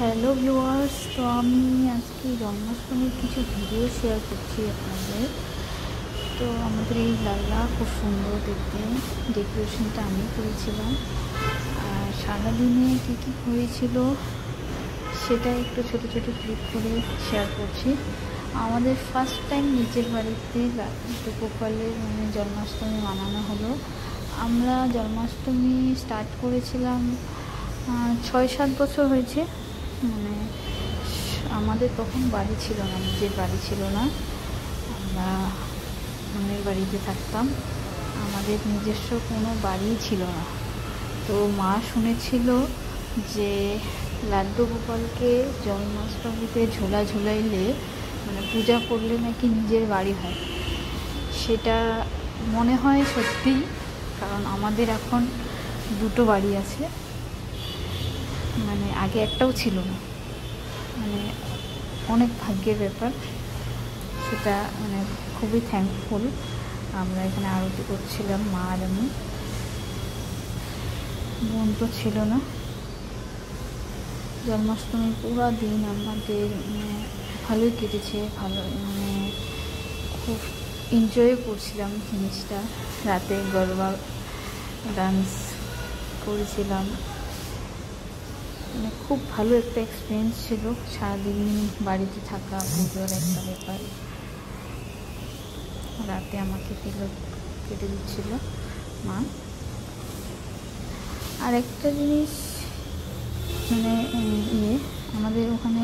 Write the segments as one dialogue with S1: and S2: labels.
S1: Hello viewers, তো আমি আজকে জন্মাষ্টমীর কিছু ভিডিও শেয়ার করছি আপনাদের। তো আমাদের এই লাল্লা খুব সুন্দর দেখতে, ডেকোরেশনটা আমি করেছিলাম। আর সারাদিনে কী কী হয়েছিল সেটা একটু ছোট ছোট ক্লিপ করে শেয়ার করছি। আমাদের ফার্স্ট টাইম নিজের বাড়িতে গোপালের জন্মাষ্টমী মানানো হলো। আমরা জন্মাষ্টমী স্টার্ট করেছিলাম 6-7 বছর হয়েছে। আমাদের তখন বাড়ি ছিল না, নিজের বাড়ি ছিল না, আমরা অন্যের বাড়িতে থাকতাম। আমাদের নিজস্ব কোনো বাড়ি ছিল না। তো মা শুনেছিল যে লাড্ডু গোপালকে জন্মাষ্টমীতে ঝোলা ঝুলাইলে পূজা করলে নাকি নিজের বাড়ি হয়। সেটা মনে হয় সত্যি, কারণ আমাদের এখন 2টো বাড়ি আছে, আগে একটাও ছিল না। অনেক ভাগ্যের ব্যাপার সেটা, খুবই থ্যাঙ্কফুল। আমরা এখানে আরতি করছিলাম, মা আর আমি, বোন তো ছিল না। জন্মাষ্টমীর পুরো দিন আমাদের ভালোই কেটেছে, ভালো খুব এনজয় করছিলাম জিনিসটা। রাতে গরবা ডান্স করেছিলাম, খুব ভালো একটা এক্সপিরিয়েন্স ছিল। সারাদিন বাড়িতে থাকা, পুজোর একটা ব্যাপার। রাতে আমাকে তিলক কেটে দিচ্ছিল মা। আর একটা জিনিস, আমাদের ওখানে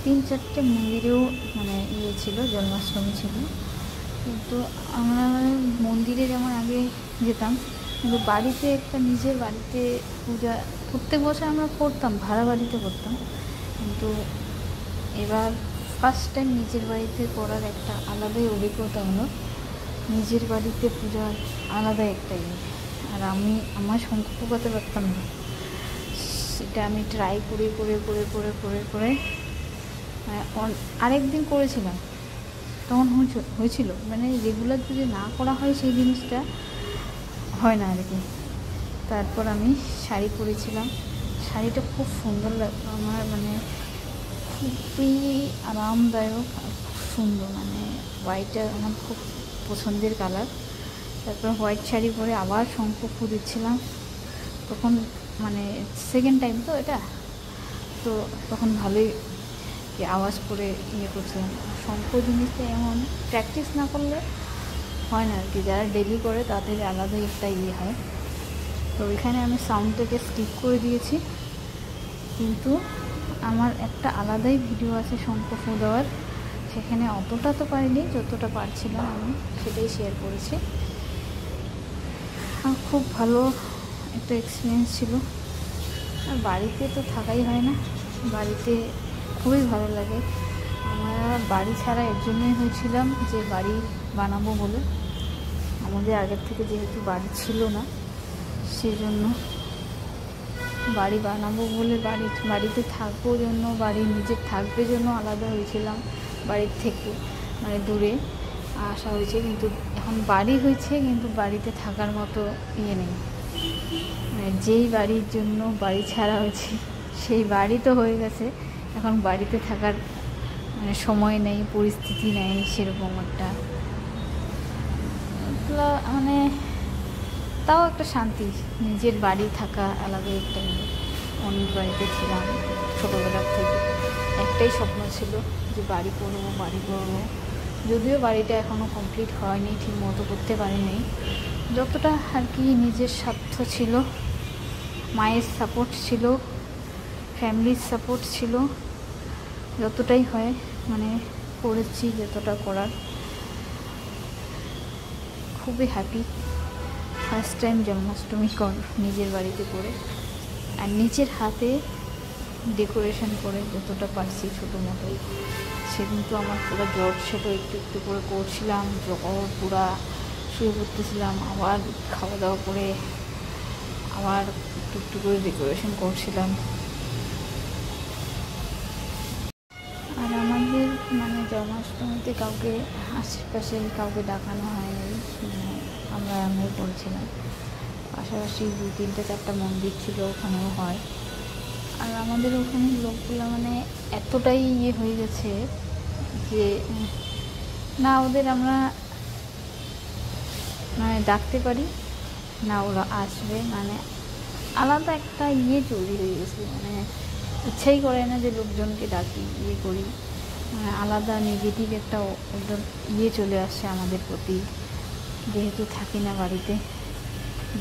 S1: 3-4টে মন্দিরেও ছিল, জন্মাষ্টমী ছিল। কিন্তু আমরা মন্দিরে যেমন আগে যেতাম, কিন্তু বাড়িতে একটা নিজের বাড়িতে পূজা প্রত্যেক বছর আমরা করতাম, ভাড়া বাড়িতে করতাম। কিন্তু এবার ফার্স্ট টাইম নিজের বাড়িতে করার একটা আলাদাই অভিজ্ঞতা হলো। নিজের বাড়িতে পূজার আলাদা একটাই। আর আমার শঙ্খ ফোঁকাতে পারতাম না, সেটা আমি ট্রাই করে করে করে করে করে করে আরেকদিন করেছিলাম, তখন হয়েছিল। রেগুলার যদি না করা হয় সেই জিনিসটা হয় না আর কি। তারপর আমি শাড়ি পরেছিলাম, শাড়িটা খুব সুন্দর লাগতো আমার, খুবই আরামদায়ক আর খুব সুন্দর। হোয়াইটটা আমার খুব পছন্দের কালার। তারপর হোয়াইট শাড়ি পরে আবার শঙ্খ ফু দিচ্ছিলাম। তখন সেকেন্ড টাইম তো এটা, তো তখন ভালোই আওয়াজ করে করছিলাম। শঙ্খ জিনিসটা এমন প্র্যাকটিস না করলে হয় না আর কি। যারা ডেলি করে তাদের আলাদাই একটা হয়। তো ওইখানে আমি সাউন্ডটাকে স্কিপ করে দিয়েছি, কিন্তু আমার একটা আলাদাই ভিডিও আছে শঙ্খ ফু দেওয়ার। সেখানে অতটা তো পারিনি, যতটা পারছিলাম আমি সেটাই শেয়ার করেছি। খুব ভালো একটা এক্সপিরিয়েন্স ছিল। আর বাড়িতে তো থাকাই হয় না, বাড়িতে খুবই ভালো লাগে। আমরা বাড়ি ছাড়া এর জন্যই হয়েছিলাম যে বাড়ি বানাবো বলে। আমাদের আগের থেকে যেহেতু বাড়ি ছিল না, সেই জন্য বাড়ি বানাবো বলে বাড়িতে থাকবো জন্য, বাড়ি নিজের থাকবে জন্য আলাদা হয়েছিলাম বাড়ির থেকে, দূরে আসা হয়েছে। কিন্তু এখন বাড়ি হয়েছে, কিন্তু বাড়িতে থাকার মতো নেই। যেই বাড়ির জন্য বাড়ি ছাড়া হয়েছে সেই বাড়ি তো হয়ে গেছে, এখন বাড়িতে থাকার সময় নেই, পরিস্থিতি নেই সেরকম একটা। তাও একটা শান্তি, নিজের বাড়ি থাকা আলাদা একটা। অনেক বাড়িতে ছিলাম ছোটোবেলার থেকে, একটাই স্বপ্ন ছিল যে বাড়ি করবো। যদিও বাড়িটা এখনও কমপ্লিট হয়নি, ঠিক মতো করতে পারিনি। যতটা আর কি নিজের স্বার্থ ছিল, মায়ের সাপোর্ট ছিল, ফ্যামিলির সাপোর্ট ছিল, যতটাই হয় করেছি, যতটা করার। খুবই হ্যাপি ফার্স্ট টাইম জন্মাষ্টমী নিজের বাড়িতে করে, আর নিজের হাতে ডেকোরেশন করে যতটা পারছি ছোটো মতোই। সেদিন তো আমার পুরো জ্বর ছিল, একটু একটু করে করছিলাম, জ্বর পুরা শুয়ে পড়তেছিলাম, আবার খাওয়া দাওয়া করে আবার একটু একটু করে ডেকোরেশন করছিলাম। আর আমাদের জন্মাষ্টমীতে কাউকে আশেপাশে কাউকে ডাকানো হয়নি, আমরা করেছিলাম। পাশাপাশি 2-3-4টা মন্দির ছিল, ওখানেও হয়। আর আমাদের ওখানে লোকগুলো মানে এতটাই ইয়ে হয়ে গেছে যে না ওদের আমরা মানে ডাকতে পারি না ওরা আসবে, মানে আলাদা একটা ইয়ে তৈরি হয়ে গেছে, মানে ইচ্ছাই করে না যে লোকজনকে ডাকি ইয়ে করি, মানে আলাদা নেগেটিভ একটা ওদের ইয়ে চলে আসছে আমাদের প্রতি। যেহেতু থাকি না বাড়িতে,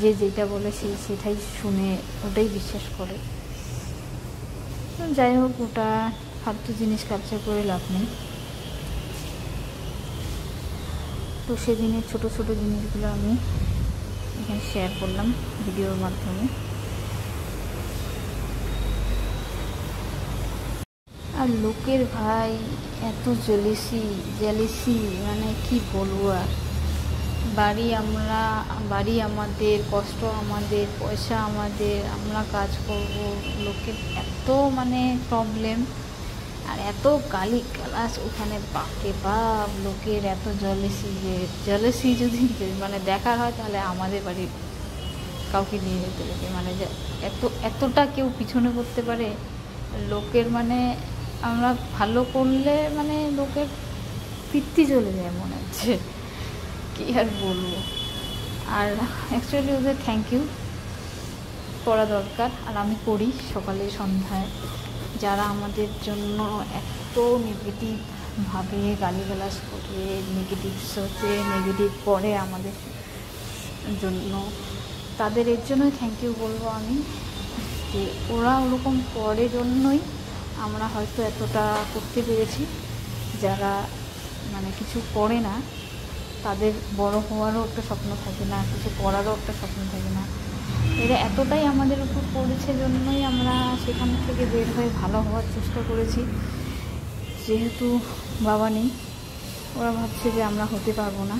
S1: যে যেটা বলে সে সেটাই শুনে ওটাই বিশ্বাস করে। তো যাই হোক, ওটা ফালতু জিনিস ক্যাপচার করে লাভ নেই। তো সেদিনের ছোট ছোট জিনিসগুলো আমি এখানে শেয়ার করলাম ভিডিওর মাধ্যমে। আর লোকের ভাই এত জেলেসি মানে কি বলবো আর। বাড়ি আমাদের, কষ্ট আমাদের, পয়সা আমাদের, আমরা কাজ করব, লোকের এত মানে প্রবলেম আর এত গালি গালাজ ওখানে, বাপরে বাপ, লোকের এত জেলেসি যদি মানে দেখার হয় তাহলে আমাদের বাড়ির কাউকে নিয়ে যেতে লাগে, মানে এতটা কেউ পিছনে করতে পারে লোকের, মানে আমরা ভালো করলে মানে লোকের পিত্তি চলে যায় মনে হচ্ছে, কী আর বলবো। আর অ্যাকচুয়ালি ওদের থ্যাংক ইউ করা দরকার, আর আমি করি সকালে সন্ধ্যায়। যারা আমাদের জন্য এত নেগেটিভভাবে গালিগালাজ করে, নেগেটিভ সোচে, নেগেটিভ করে আমাদের জন্য, তাদের এর জন্যই থ্যাংক ইউ বলবো আমি, যে ওরা ওরকম করে জন্যই আমরা হয়তো এতটা করতে পেরেছি। যারা মানে কিছু করে না, তাদের বড় হওয়ারও একটা স্বপ্ন থাকে না, কিছু করারও একটা স্বপ্ন থাকে না। এরা এতটাই আমাদের উপর পড়েছে জন্যই আমরা সেখান থেকে বের হয়ে ভালো হওয়ার চেষ্টা করেছি। যেহেতু বাবা নেই, ওরা ভাবছে যে আমরা হতে পারবো না,